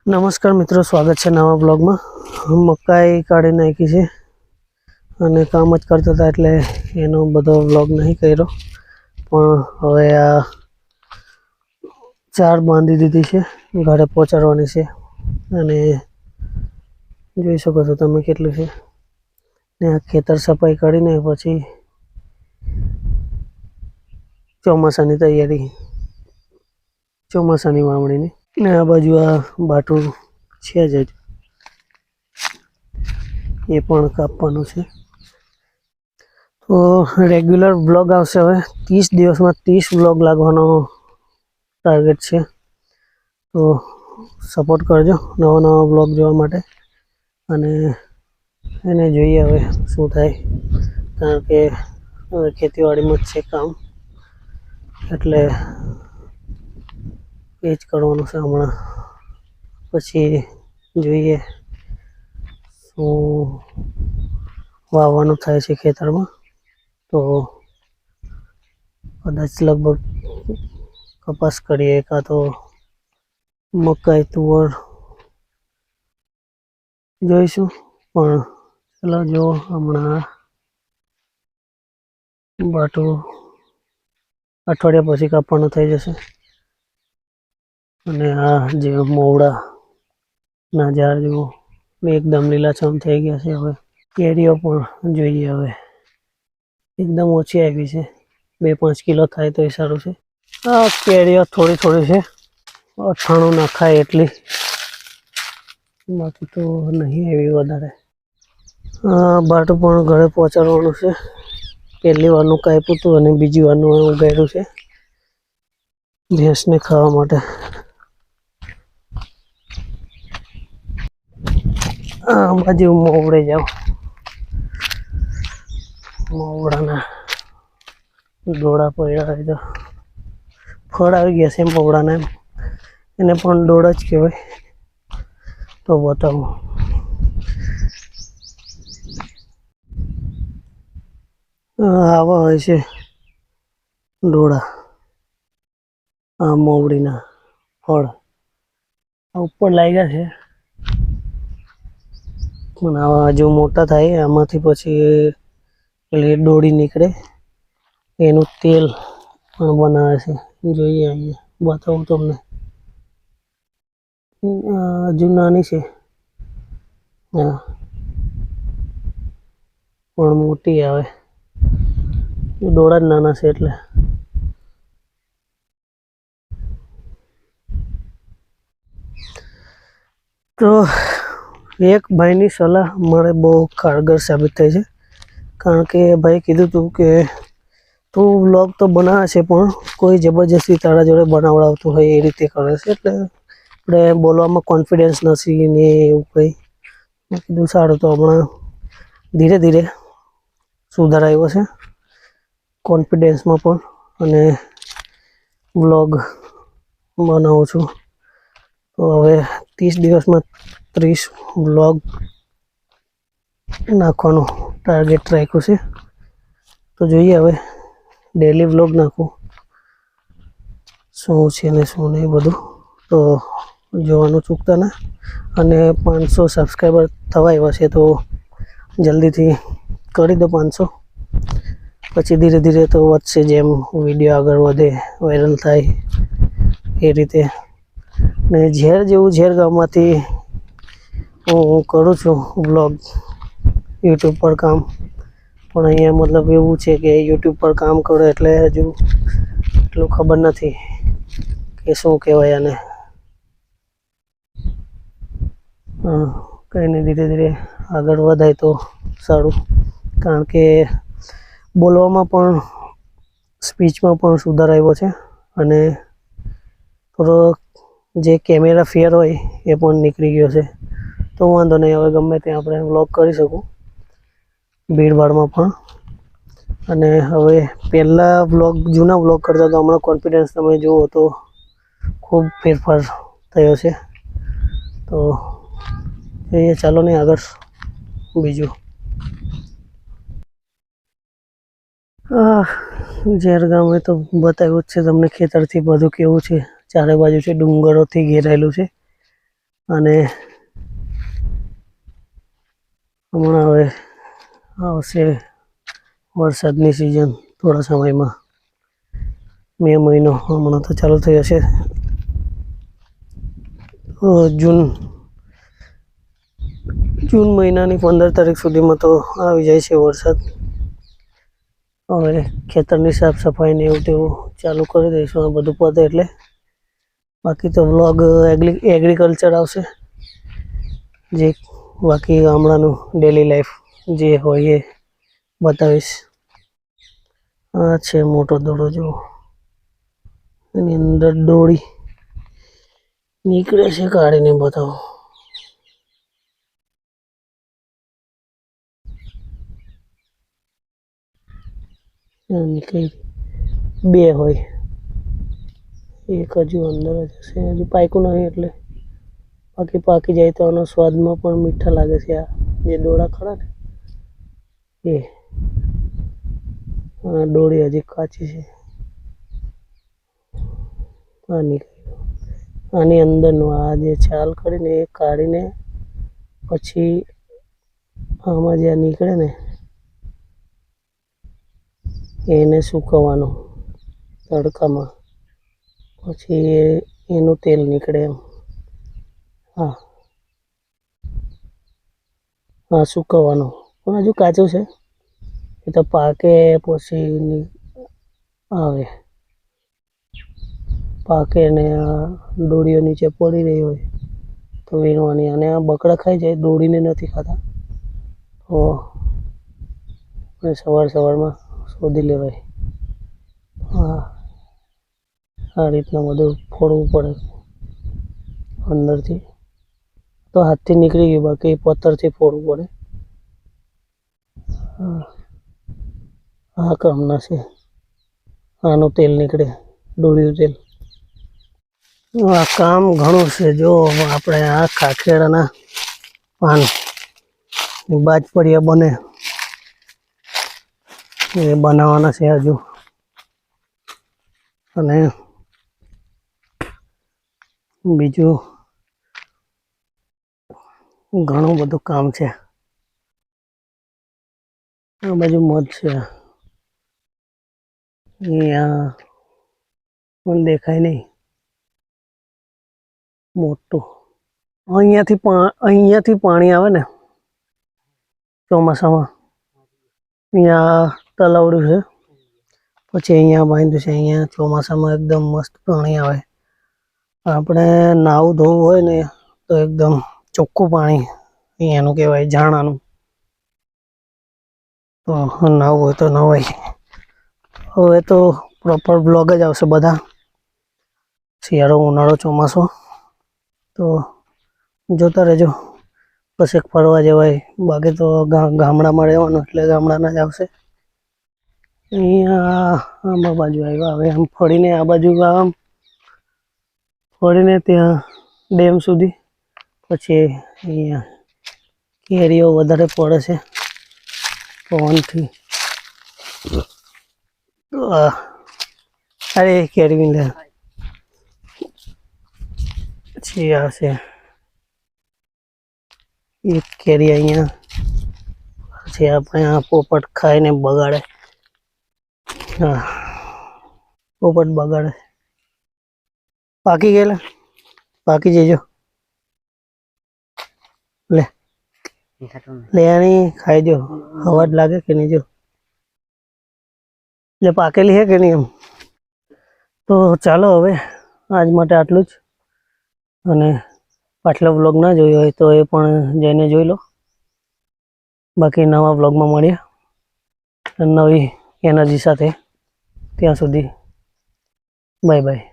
नमस्कार मित्रों, स्वागत है नवा ब्लॉग में। मकाई काढ़ी नाखी है અને કામ જ કરતા હતા એટલે એનો બધો વ્લોગ નહીં કર્યો, પણ હવે આ ચાર બાંધી દીધી છે, ઘરે પહોંચાડવાની છે અને જોઈ શકો છો તમે કેટલું છે ને આ ખેતર સફાઈ કરીને પછી ચોમાસાની તૈયારી, ચોમાસાની વાવણીની ને આ બાજુ આ બાટું છે જ એ પણ કાપવાનું છે। तो रेग्युलर ब्लॉग आवशे हवे 30 दिवस में 30 ब्लॉग लागवानो टार्गेट है, तो सपोर्ट करजो नवा नवा ब्लॉग जोवा माटे अने एने जोईए हवे शुं थाय, कारण के खेतीवाड़ी में छे काम एटले ए ज करवानुं छे। हमणां पछी जोईए शुं वाववानुं थाय छे खेतर में। तो कदाच लगभग कपास करिए का तो मकाई तुवर जोईशुं, पण चलो जो हमणां बाटू अठवाडिया पछी कापवानुं थई जशे। अने आ जे मोवड़ा ना झाड़ जो एकदम लीलाछम थई गया छे। हवे केरीओ पण जोईए, हवे एकदम ओછી આવી છે, 2-5 કિલો થાય તો એ સારું છે। આ કેરીઓ થોડી થોડી છે, 98 ના ખાય એટલી, બાકી તો નહીં એવી વધારે। બાટું પણ ઘરે પહોંચાડવાનું છે, પહેલી વારનું કાપ્યું હતું અને બીજી વારનું ઉગાડ્યું છે ભેંસને ખાવા માટે। આ બાજુ મોવડે જાવ, मोवड़ा डोड़ा पड़ा है, तो फल आ गया से मोवड़ा ने एने पण डोड़ा ज कहेवाय। तो बताओ आवा होय छे डोड़ा, आ मोवड़ी ना फल ऊपर लाग्या छे, पण आवा जो मोटा थाय आमांथी पछी એટલે ડોડી નીકળે એનું તેલ પણ બનાવે છે। જોઈએ અહીંયા બતાવું તમને, હજુ નાની છે, હા પણ મોટી આવે, ડોળા જ નાના છે એટલે। તો એક ભાઈની સલાહ મારે બહુ કારગર સાબિત થઈ છે, कारण के भाई कीधुं तू के तू व्लॉग तो बनावे छे पण कोई जबरदस्ती तारा जोड़े बनावड़ावतुं होय ए रीते करे छे, एटले आपणे बोलवामां कॉन्फिडन्स नथी ने एवुं कई। मैं कीधुं सारुं, तो हमणां धीरे धीरे सुधार आव्यो छे कॉन्फिडन्स में पण, अने व्लॉग बनावुं छुं। तो हवे 30 दिवस में 30 व्लॉग नाखवानुं टार्गेट राख्युं छे। तो जोईए हवे डेली व्लॉग नाखुं शुं छे ने शुं नहीं बधुं, तो जोवानुं चूकता ना। अने 500 सब्सक्राइबर थवा आव्या छे, तो जल्दी थी करी दो 500, पछी धीरे धीरे तो वधशे, जेम विडियो आगळ वधे वायरल थाय ए रीते। ने झेर जेवुं झेर गाममांथी हूँ करूँ छुं व्लॉग यूट्यूब पर काम, पण अहींया मतलब एवुं छे के यूट्यूब पर काम करो एटले हजू એટલું ખબર નથી કે શું કહેવાય આને। કંઈ નહીં, ધીરે ધીરે આગળ વધાય તો સારું, કારણ કે બોલવામાં પણ સ્પીચમાં પણ સુધાર આવ્યો છે અને થોડો જે કેમેરા ફિયર હોય એ પણ નીકળી ગયો છે। તો વાંધો નહીં, હવે ગમે ત્યાં આપણે વ્લોગ કરી શકું ભીડભાડમાં પણ। અને હવે પહેલાં વ્લોગ, જૂના વ્લોગ કરતાં તો હમણાં કોન્ફિડન્સ તમે જુઓ તો ખૂબ ફેરફાર થયો છે। તો જોઈએ, ચાલો ને આગળ બીજું। ઝેર ગામે તો બતાવ્યું જ છે તમને, ખેતરથી બધું કેવું છે, ચારે બાજુથી ડુંગરોથી ઘેરાયેલું છે અને હમણાં હવે આવશે વરસાદની સિઝન થોડા સમયમાં. મે મહિનો હમણાં તો ચાલુ થઈ હશે. જૂન મહિનાની 15 તારીખ સુધીમાં તો આવી જાય છે વરસાદ. હવે ખેતરની સાફ સફાઈ ને એવું તેવું ચાલુ કરી દઈશું આ બધું પતે એટલે. બાકી તો વ્લોગ એગ્રીકલ્ચર આવશે, જે બાકી ગામડાનું ડેલી લાઈફ જે હોય એ બતાવીશ. આ છે મોટો દડો, જો એની અંદર દોડી નીકળે છે, કાઢીને બતાવો. નીકળી 2 હોય, એક હજુ અંદર જ હશે, હજુ પાક્યું નહીં એટલે. બાકી પાકી જાય તો આનો સ્વાદમાં પણ મીઠા લાગે છે. આ જે દોડા ખરા ને એ દોડી હજી કાચી છે. આ નીકળી, આની અંદરનું આ જે છાલ કરીને એ કાઢીને પછી આમાં જે નીકળે ને એને સૂકવવાનું તડકામાં, પછી એનું તેલ નીકળે એમ. હા સૂકવવાનું, પણ હજુ કાચું છે. એ તો પાકે પછી આવે, પાકે ને આ દોડીઓ નીચે પડી રહી હોય તો વીણવાની. અને આ બકડા ખાઈ જાય, દોડીને નથી ખાતા. તો સવારમાં શોધી લેવાય. આ રીતના બધું ફોડવું પડે અંદરથી. તો હાથથી નીકળી ગયું, બાકી પથ્થરથી ફોડવું પડે. આ કામના છે. આનું તેલ નીકળે, દોડ્યું તેલ. આ કામ ઘણું છે. જો આપણે આ ખાખેડાના પાન બાજપડિયા બને એ બનાવવાના છે હજુ. અને બીજું ઘણું બધું કામ છે. આ બાજુ મધ છે, અહીંયા પણ દેખાય નહીં, મોટું. અહીંયાથી પાણી આવે ને ચોમાસામાં, અહીંયા તલાવડું છે, પછી અહીંયા બાંધ્યું છે. અહીંયા ચોમાસામાં એકદમ મસ્ત પાણી આવે. આપણે નાવું ધોવું હોય ને તો એકદમ ચોખ્ખું પાણી અહીંયાનું કહેવાય, ઝાણાનું. તો નાવું હોય તો નવાય. હવે તો પ્રોપર બ્લોગ જ આવશે બધા, શિયાળો, ઉનાળો, ચોમાસો. તો જોતા રહેજો. પછી ફરવા જવાય, બાકી તો ગામડામાં રહેવાનું એટલે ગામડાના જ આવશે. અહીંયા આંબા બાજુ આવ્યા. હવે આમ ફરીને આ બાજુ આમ ફરીને ત્યાં ડેમ સુધી, પછી અહીંયા કેરીઓ વધારે પડે છે પવનથી. અરે કેરી લે પછી આવશે એક કેરી અહીંયા. પછી આપણે આ પોપટ ખાઈને બગાડે. હા, પોપટ બગાડે. પાકી ગયેલા, પાકી જજો. લે આની ખાઈ જો, અવાજ લાગે કે નહીં. જો એટલે પાકેલી છે કે નહીં એમ. તો ચાલો હવે આજ માટે આટલું જ. અને પાછલો વ્લોગ ના જોયો હોય તો એ પણ જઈને જોઈ લો. બાકી નવા વ્લોગમાં મળીએ નવી એનર્જી સાથે. ત્યાં સુધી બાય બાય.